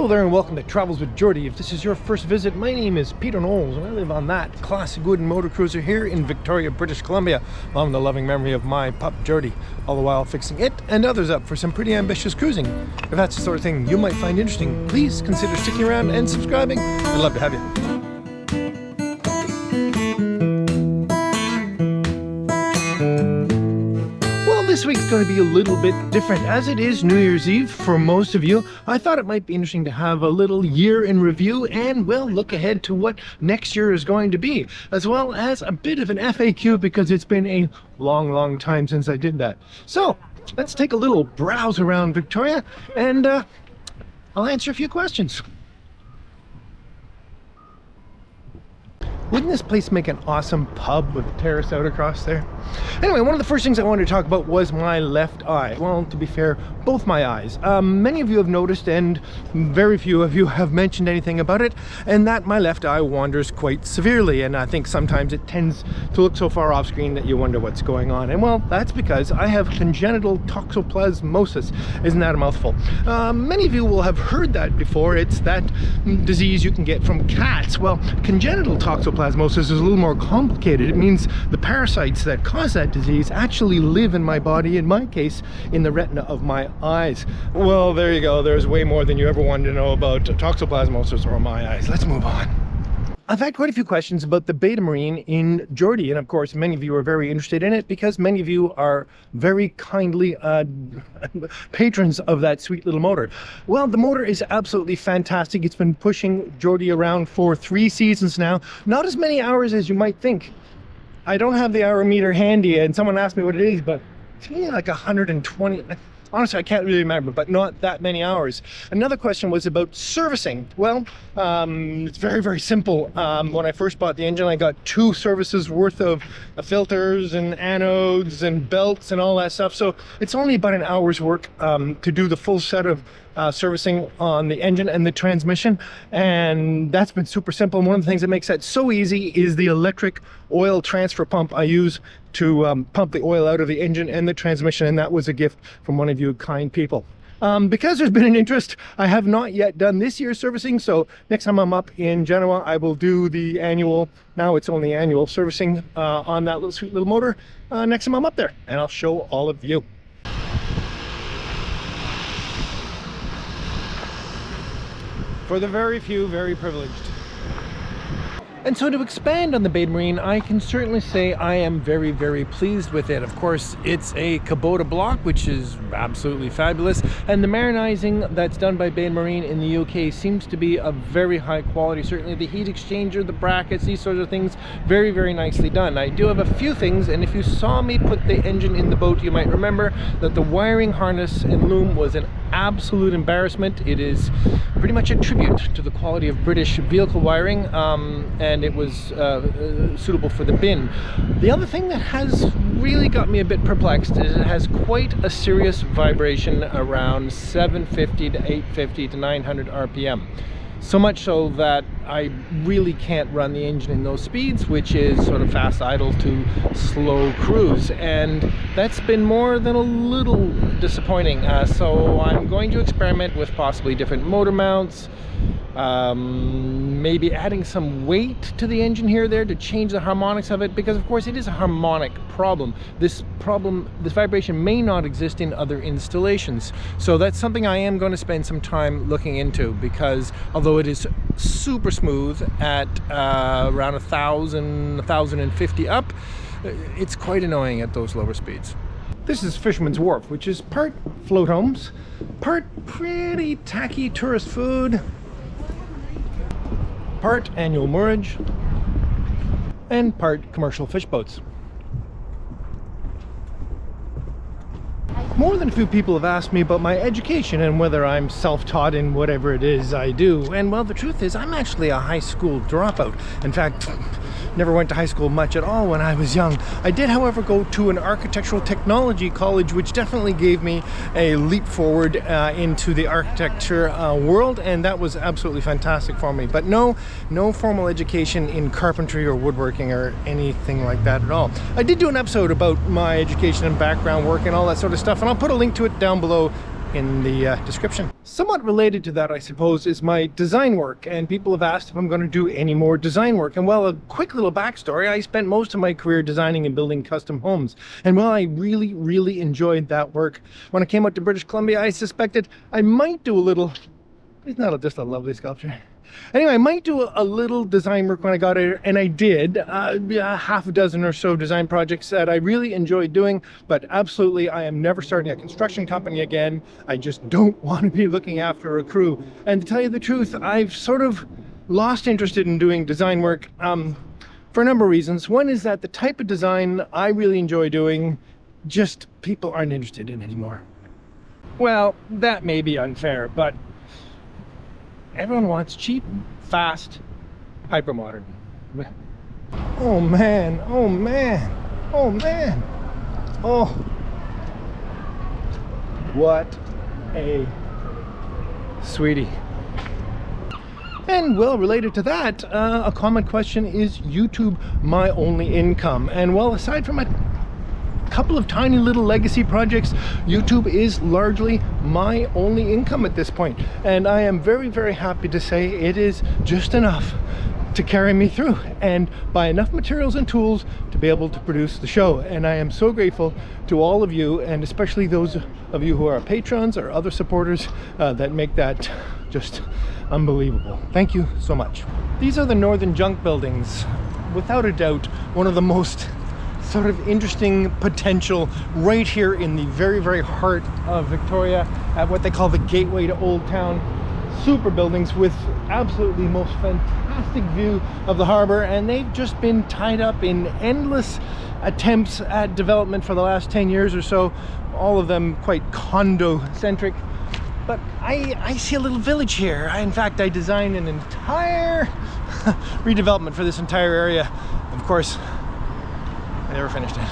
Hello there and welcome to Travels with Jordy. If this is your first visit, my name is Peter Knowles and I live on that classic wooden motor cruiser here in Victoria, British Columbia, along the loving memory of my pup Jordy, all the while fixing it and others up for some pretty ambitious cruising. If that's the sort of thing you might find interesting, please consider sticking around and subscribing. I'd love to have you. This week's going to be a little bit different. As it is New Year's Eve for most of you, I thought it might be interesting to have a little year in review and, well, look ahead to what next year is going to be, as well as a bit of an FAQ because it's been a long time since I did that. So let's take a little browse around Victoria and I'll answer a few questions. Wouldn't this place make an awesome pub with a terrace out across there? Anyway, one of the first things I wanted to talk about was my left eye. Well, to be fair, both my eyes. Many of you have noticed, and very few of you have mentioned anything about it, and that my left eye wanders quite severely, and I think sometimes it tends to look so far off screen that you wonder what's going on. And well, that's because I have congenital toxoplasmosis. Isn't that a mouthful? Many of you will have heard that before. It's that disease you can get from cats. Well, congenital toxoplasmosis is a little more complicated. It means the parasites that cause that disease actually live in my body, in my case, in the retina of my eyes. Well, there you go. There's way more than you ever wanted to know about toxoplasmosis or my eyes. Let's move on. I've had quite a few questions about the Beta Marine in Geordie, and of course many of you are very interested in it because many of you are very kindly patrons of that sweet little motor. Well, the motor is absolutely fantastic. It's been pushing Geordie around for 3 seasons now. Not as many hours as you might think. I don't have the hour meter handy, and someone asked me what it is, but it's like 120. Honestly, I can't really remember, but not that many hours. Another question was about servicing. Well, it's very simple. When I first bought the engine, I got 2 services worth of filters and anodes and belts and all that stuff. So it's only about an hour's work to do the full set of servicing on the engine and the transmission, and that's been super simple. And one of the things that makes that so easy is the electric oil transfer pump I use to pump the oil out of the engine and the transmission, and that was a gift from one of you kind people. Because there's been an interest, I have not yet done this year's servicing, so next time I'm up in Genoa I will do the annual, now it's only annual servicing on that little sweet little motor next time I'm up there, and I'll show all of you. For the very few, very privileged. And so to expand on the Beta Marine, I can certainly say I am very pleased with it. Of course, it's a Kubota block, which is absolutely fabulous. And the marinizing that's done by Beta Marine in the UK seems to be of very high quality. Certainly the heat exchanger, the brackets, these sorts of things, very nicely done. I do have a few things, and if you saw me put the engine in the boat, you might remember that the wiring harness and loom was an absolute embarrassment. It is pretty much a tribute to the quality of British vehicle wiring, and it was suitable for the bin. The other thing that has really got me a bit perplexed is it has quite a serious vibration around 750 to 850 to 900 RPM. So much so that I really can't run the engine in those speeds, which is sort of fast idle to slow cruise, and that's been more than a little disappointing. So I'm going to experiment with possibly different motor mounts, maybe adding some weight to the engine here or there to change the harmonics of it, because of course it is a harmonic problem. This vibration may not exist in other installations, so that's something I am going to spend some time looking into, because although it is super smooth at around 1050 up, it's quite annoying at those lower speeds. This is Fisherman's Wharf, which is part float homes, part pretty tacky tourist food, part annual moorage, and part commercial fish boats. More than a few people have asked me about my education and whether I'm self-taught in whatever it is I do. And well, the truth is I'm actually a high school dropout. In fact, never went to high school much at all when I was young. I did, however, go to an architectural technology college, which definitely gave me a leap forward into the architecture world, and that was absolutely fantastic for me. But no formal education in carpentry or woodworking or anything like that at all. I did do an episode about my education and background work and all that sort of stuff, and I'll put a link to it down below in the description. Somewhat related to that, I suppose, is my design work, and people have asked if I'm going to do any more design work. And well, a quick little backstory: I spent most of my career designing and building custom homes, and well, I really enjoyed that work. When I came out to British Columbia, I suspected I might do a little... It's not just a lovely sculpture. Anyway, I might do a little design work when I got here, and I did. Half a dozen or so design projects that I really enjoyed doing, but absolutely I am never starting a construction company again. I just don't want to be looking after a crew. And to tell you the truth, I've sort of lost interest in doing design work for a number of reasons. One is that the type of design I really enjoy doing, just people aren't interested in anymore. Well, that may be unfair, but everyone wants cheap, fast, hypermodern. Oh man, oh man, oh man. Oh, what a sweetie. And well, related to that, a common question is YouTube my only income? And well, aside from a couple of tiny little legacy projects, YouTube is largely my only income at this point, and I am very happy to say it is just enough to carry me through and buy enough materials and tools to be able to produce the show. And I am so grateful to all of you, and especially those of you who are patrons or other supporters that make that just unbelievable. Thank you so much. These are the Northern Junk buildings. Without a doubt, one of the most sort of interesting potential right here in the very heart of Victoria, at what they call the gateway to Old Town. Super buildings with absolutely most fantastic view of the harbor, and they've just been tied up in endless attempts at development for the last 10 years or so, all of them quite condo-centric. But I see a little village here. In fact, I designed an entire redevelopment for this entire area. Of course, I never finished it.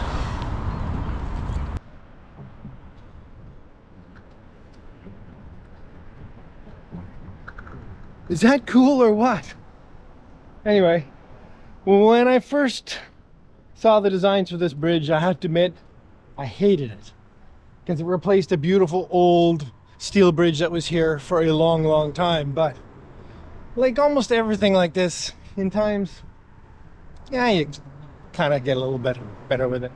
Is that cool or what? Anyway, when I first saw the designs for this bridge, I have to admit, I hated it, because it replaced a beautiful old steel bridge that was here for a long time. But like almost everything like this, in times, yeah, you kind of get a little bit better with it.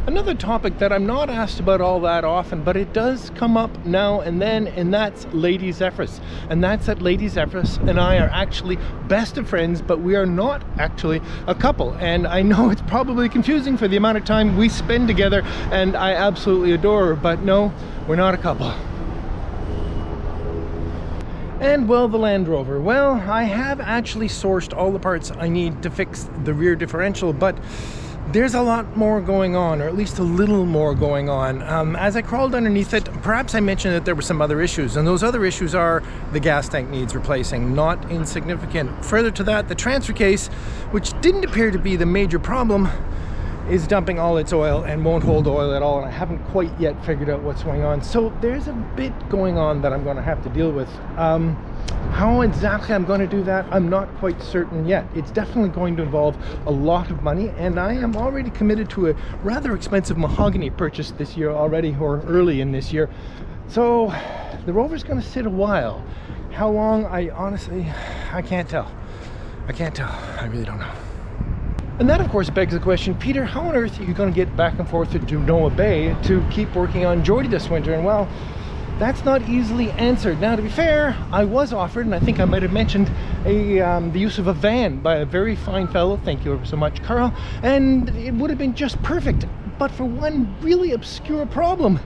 Another topic that I'm not asked about all that often, but it does come up now and then, and that's Lady Zephyrus. And that's that Lady Zephyrus and I are actually best of friends, but we are not actually a couple. And I know it's probably confusing for the amount of time we spend together, and I absolutely adore her, but no, we're not a couple. And well, the Land Rover. Well, I have actually sourced all the parts I need to fix the rear differential, but there's a lot more going on, or at least a little more going on. As I crawled underneath it, perhaps I mentioned that there were some other issues, and those other issues are the gas tank needs replacing, not insignificant. Further to that, the transfer case, which didn't appear to be the major problem, is dumping all its oil and won't hold oil at all, and I haven't quite yet figured out what's going on. So there's a bit going on that I'm going to have to deal with. How exactly I'm going to do that, I'm not quite certain yet. It's definitely going to involve a lot of money, and I am already committed to a rather expensive Mahogany purchase this year already, or early in this year. So the Rover's going to sit a while. How long, I honestly, I can't tell. I really don't know. And that, of course, begs the question, Peter, how on earth are you going to get back and forth to Genoa Bay to keep working on Jordy this winter? And well, that's not easily answered. Now, to be fair, I was offered, and I think I might have mentioned, the use of a van by a very fine fellow, thank you ever so much, Carl, and it would have been just perfect, but for one really obscure problem.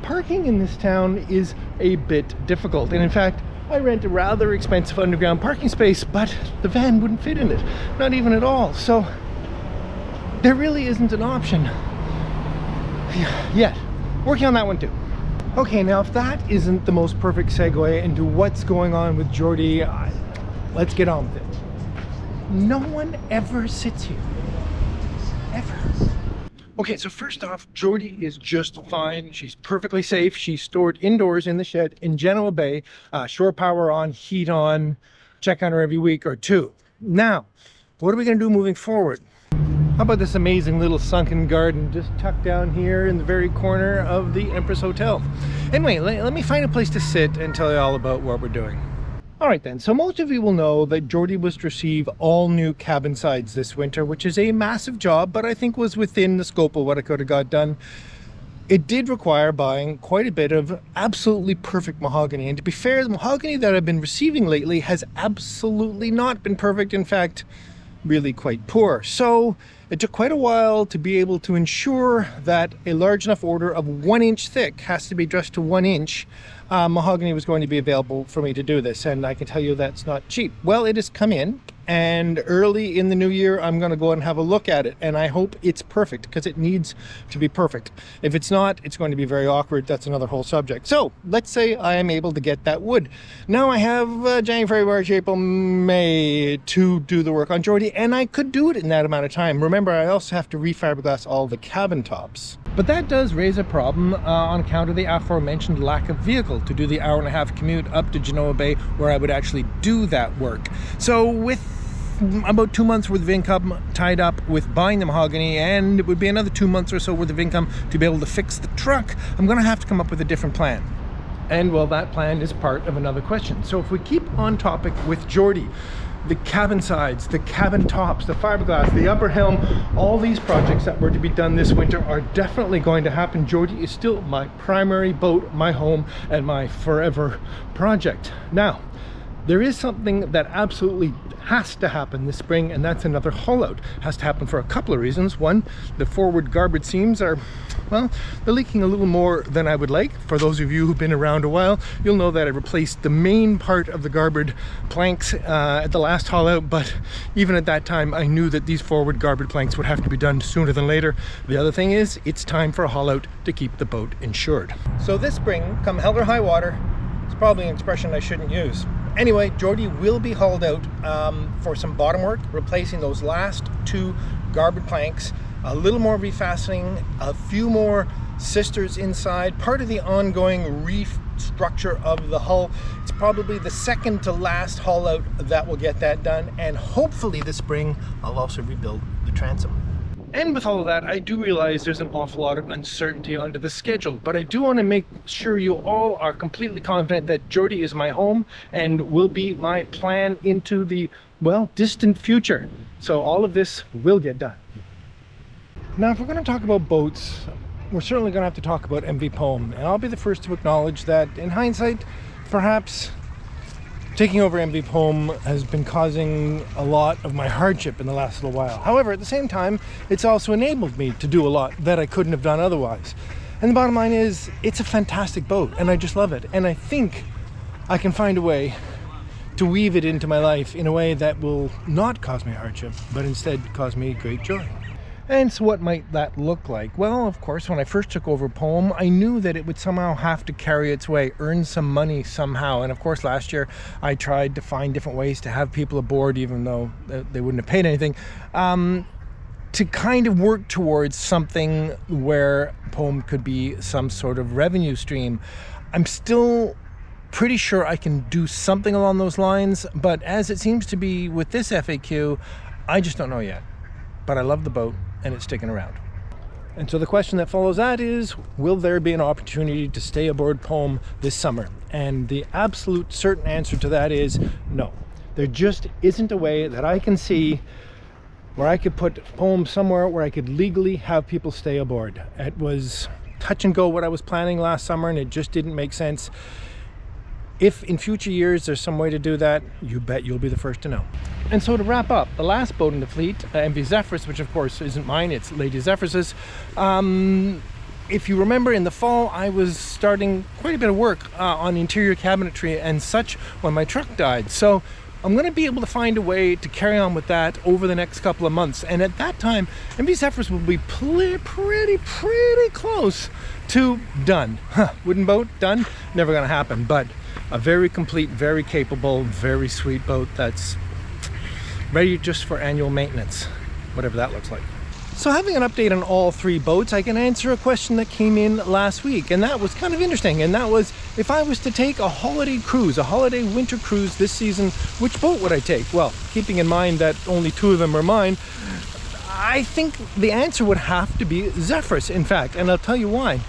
Parking in this town is a bit difficult, and in fact, I rent a rather expensive underground parking space, but the van wouldn't fit in it, not even at all. So there really isn't an option yet. Working on that one too. Okay, now if that isn't the most perfect segue into what's going on with Jordy, let's get on with it. No one ever sits here, ever. Okay, so first off, Jordy is just fine. She's perfectly safe. She's stored indoors in the shed in Genoa Bay, shore power on, heat on, check on her every week or two. Now, what are we gonna do moving forward? How about this amazing little sunken garden just tucked down here in the very corner of the Empress Hotel? Anyway, let me find a place to sit and tell you all about what we're doing. Alright then, so most of you will know that Jordy was to receive all new cabin sides this winter, which is a massive job, but I think was within the scope of what I could have got done. It did require buying quite a bit of absolutely perfect mahogany, and to be fair, the mahogany that I've been receiving lately has absolutely not been perfect. In fact, really quite poor. So it took quite a while to be able to ensure that a large enough order of 1 inch thick, has to be dressed to 1 inch, mahogany was going to be available for me to do this, and I can tell you that's not cheap. Well, it has come in, and early in the new year I'm going to go and have a look at it, and I hope it's perfect, because it needs to be perfect. If it's not, it's going to be very awkward. That's another whole subject. So let's say I am able to get that wood. Now I have January, February, March, April, May to do the work on Jordy, and I could do it in that amount of time. Remember, I also have to refiberglass all the cabin tops. But that does raise a problem on account of the aforementioned lack of vehicle to do the hour-and-a-half commute up to Genoa Bay, where I would actually do that work. So with about 2 months worth of income tied up with buying the mahogany, and it would be another 2 months or so worth of income to be able to fix the truck, I'm going to have to come up with a different plan. And well, that plan is part of another question. So if we keep on topic with Jordy, the cabin sides, the cabin tops, the fiberglass, the upper helm, all these projects that were to be done this winter are definitely going to happen. Jordy is still my primary boat, my home, and my forever project. Now, there is something that absolutely has to happen this spring, and that's another haul out. Has to happen for a couple of reasons. One, the forward garboard seams are, well, they're leaking a little more than I would like. For those of you who've been around a while, you'll know that I replaced the main part of the garboard planks at the last haul out, but even at that time I knew that these forward garboard planks would have to be done sooner than later. The other thing is, it's time for a haul out to keep the boat insured. So this spring, come hell or high water, it's probably an expression I shouldn't use. Anyway, Jordy will be hauled out for some bottom work, replacing those last 2 garboard planks, a little more refastening, a few more sisters inside, part of the ongoing reef structure of the hull. It's probably the second to last haul out that will get that done, and hopefully this spring I'll also rebuild the transom. And with all of that, I do realize there's an awful lot of uncertainty under the schedule, but I do want to make sure you all are completely confident that Jordy is my home and will be my plan into the, well, distant future. So all of this will get done. Now, if we're going to talk about boats, we're certainly going to have to talk about MV Poem, and I'll be the first to acknowledge that in hindsight, perhaps taking over MV Poem has been causing a lot of my hardship in the last little while. However, at the same time, it's also enabled me to do a lot that I couldn't have done otherwise. And the bottom line is, it's a fantastic boat, and I just love it. And I think I can find a way to weave it into my life in a way that will not cause me hardship, but instead cause me great joy. And so what might that look like? Well, of course, when I first took over Poem, I knew that it would somehow have to carry its way, earn some money somehow. And of course, last year I tried to find different ways to have people aboard, even though they wouldn't have paid anything, to kind of work towards something where Poem could be some sort of revenue stream. I'm still pretty sure I can do something along those lines, but as it seems to be with this FAQ, I just don't know yet. But I love the boat, and it's sticking around. And so the question that follows that is, will there be an opportunity to stay aboard Poem this summer? And the absolute certain answer to that is no. There just isn't a way that I can see where I could put Poem somewhere where I could legally have people stay aboard. It was touch and go what I was planning last summer, and it just didn't make sense. If in future years there's some way to do that, you bet you'll be the first to know. And so to wrap up, the last boat in the fleet, MV Zephyrus, which of course isn't mine, it's Lady Zephyrus's. If you remember, in the fall I was starting quite a bit of work on interior cabinetry and such when my truck died. So I'm going to be able to find a way to carry on with that over the next couple of months. And at that time, MV Zephyrus will be pretty close to done. Wooden boat, done? Never going to happen, but a very complete, very capable, very sweet boat that's ready just for annual maintenance, whatever that looks like. So having an update on all 3 boats, I can answer a question that came in last week, and that was kind of interesting, and that was, if I was to take a holiday cruise, a holiday winter cruise this season, which boat would I take? Well, keeping in mind that only 2 of them are mine, I think the answer would have to be Zephyrus, in fact, and I'll tell you why.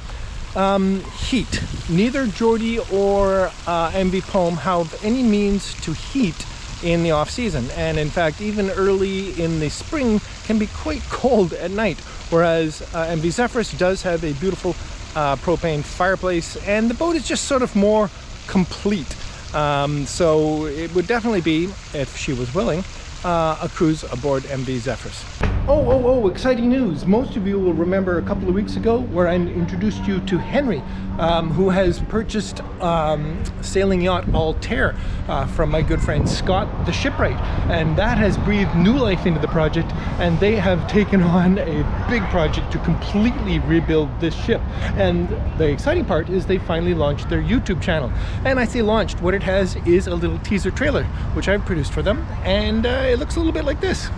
Heat. Neither Jordy or MV Poem have any means to heat in the off season, and in fact even early in the spring can be quite cold at night, whereas MV Zephyrus does have a beautiful propane fireplace, and the boat is just sort of more complete. So it would definitely be, if she was willing, a cruise aboard MV Zephyrus. Oh, exciting news. Most of you will remember a couple of weeks ago where I introduced you to Henry, who has purchased sailing yacht Altair from my good friend Scott the shipwright, and that has breathed new life into the project, and they have taken on a big project to completely rebuild this ship. And the exciting part is they finally launched their YouTube channel, and I say launched, what it has is a little teaser trailer which I've produced for them, and it looks a little bit like this.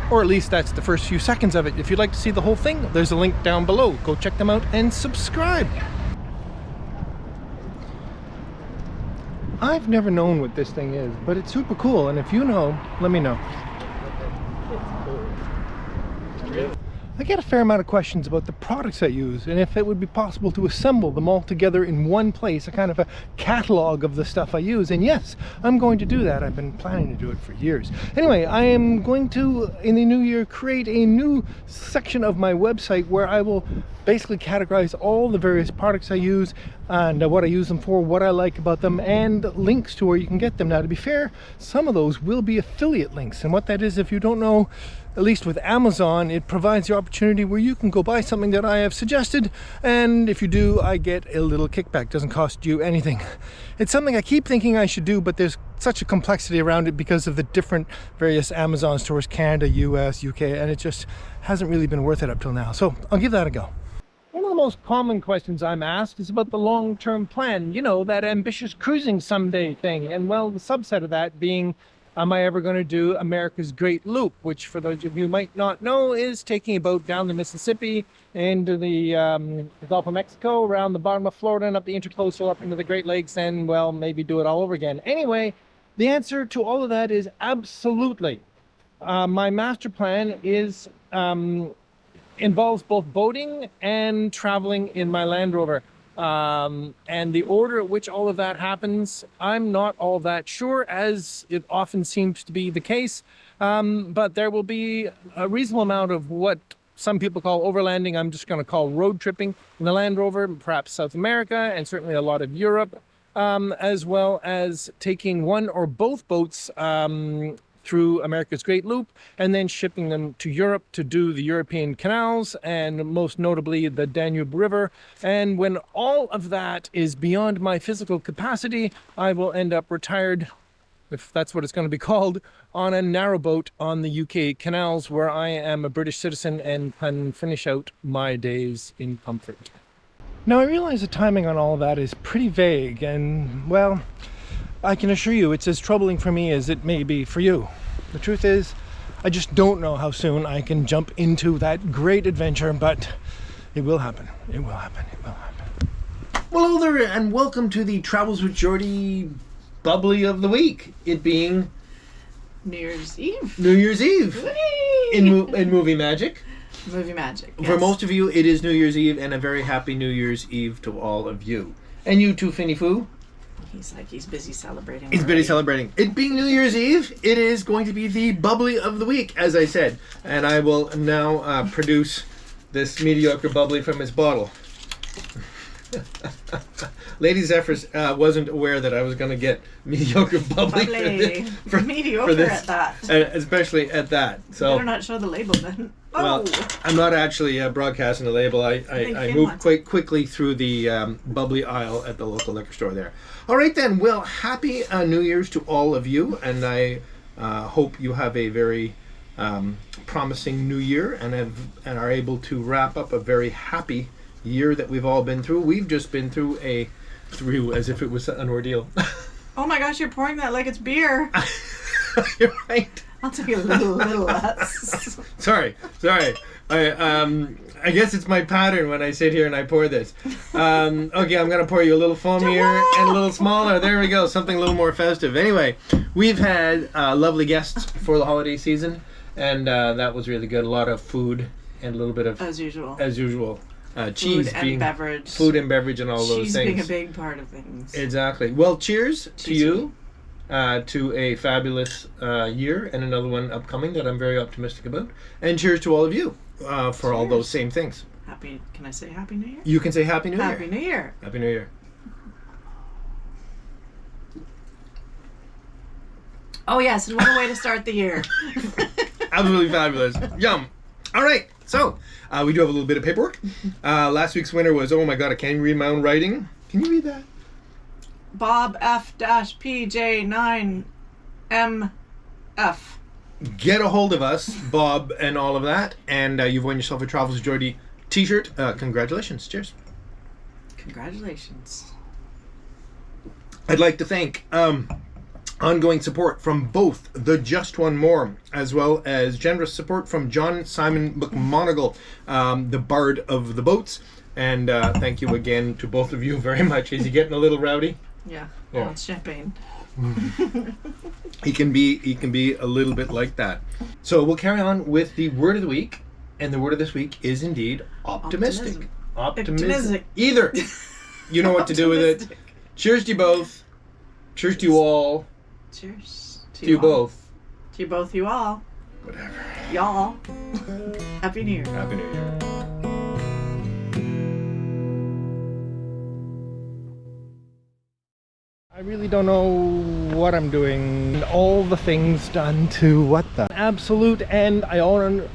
Or at least that's the first few seconds of it. If you'd like to see the whole thing, there's a link down below. Go check them out and subscribe. I've never known what this thing is, but it's super cool, and if you know, let me know. I get a fair amount of questions about the products I use, and if it would be possible to assemble them all together in one place, a kind of a catalog of the stuff I use. And yes, I'm going to do that. I've been planning to do it for years. Anyway, I am going to, in the new year, create a new section of my website where I will basically categorize all the various products I use and what I use them for, what I like about them, and links to where you can get them. Now, to be fair, some of those will be affiliate links, and what that is, if you don't know, at least with Amazon, it provides the opportunity where you can go buy something that I have suggested, and if you do, I get a little kickback. Doesn't cost you anything. It's something I keep thinking I should do, but there's such a complexity around it because of the different various Amazon stores, Canada, US, UK, and it just hasn't really been worth it up till now. So I'll give that a go. One of the most common questions I'm asked is about the long-term plan, you know, that ambitious cruising someday thing, and well, the subset of that being, am I ever going to do America's Great Loop, which for those of you who might not know is taking a boat down the Mississippi into the Gulf of Mexico, around the bottom of Florida and up the Intercoastal up into the Great Lakes, and well, maybe do it all over again. Anyway, the answer to all of that is absolutely. My master plan is involves both boating and traveling in my Land Rover. And the order at which all of that happens, I'm not all that sure, as it often seems to be the case. But there will be a reasonable amount of what some people call overlanding. I'm just going to call road tripping in the Land Rover, perhaps South America, and certainly a lot of Europe, as well as taking one or both boats through America's Great Loop, and then shipping them to Europe to do the European canals, and most notably the Danube River. And when all of that is beyond my physical capacity, I will end up retired, if that's what it's going to be called, on a narrowboat on the UK canals, where I am a British citizen and can finish out my days in comfort. Now, I realize the timing on all of that is pretty vague, and well, I can assure you it's as troubling for me as it may be for you. The truth is, I just don't know how soon I can jump into that great adventure, but it will happen. It will happen. It will happen. Well, hello there, and welcome to the Travels with Jordy bubbly of the week. It being New Year's Eve. New Year's Eve in movie magic. Movie magic. Yes. For most of you, it is New Year's Eve, and a very happy New Year's Eve to all of you. And you too, Finny Foo. He's busy celebrating. He's busy celebrating. It being New Year's Eve, it is going to be the bubbly of the week, as I said. And I will now produce this mediocre bubbly from its bottle. Lady Zephyrus wasn't aware that I was going to get mediocre bubbly Mediocre at that. Especially at that. So Better not show the label then. well, I'm not actually broadcasting the label. I moved quite quickly through the bubbly aisle at the local liquor store there. All right then. Well, happy New Year's to all of you, and I hope you have a very promising new year and are able to wrap up a very happy year that we've all been through. We've just been through as if it was an ordeal. Oh my gosh, you're pouring that like it's beer. You're right. I'll take a little less. Sorry. I guess it's my pattern when I sit here and I pour this. Okay, I'm gonna pour you a little foamier and a little smaller. There we go, something a little more festive. Anyway, we've had lovely guests for the holiday season, and that was really good. A lot of food and a little bit of as usual. Cheese and beverage. Food and beverage and all those things. Cheese being a big part of things. Exactly. Well, cheers to you, to a fabulous year and another one upcoming that I'm very optimistic about. And cheers to all of you for all those same things. Can I say Happy New Year? You can say Happy New Year. Happy New Year. Happy New Year. Oh yes, and what a way to start the year. Absolutely fabulous. Yum. All right. So, we do have a little bit of paperwork. Last week's winner was, oh my God, I can't even read my own writing. Can you read that? Bob F-PJ9MF. Get a hold of us, Bob, and all of that. And you've won yourself a Travels Jordy t-shirt. Congratulations. Cheers. Congratulations. I'd like to thank ongoing support from both the Just One More, as well as generous support from John Simon McMonigal, the Bard of the Boats. And thank you again to both of you very much. Is he getting a little rowdy? Yeah. Oh, it's champagne. He can be a little bit like that. So we'll carry on with the word of the week, and the word of this week is indeed optimistic. Optimistic. Either. You know what to do with it. Cheers to you both. Cheers to you all. Cheers to you both. To you both, you all. Whatever. Y'all. Happy New Year. Happy New Year. I really don't know what I'm doing. All the things done to what the absolute end. I own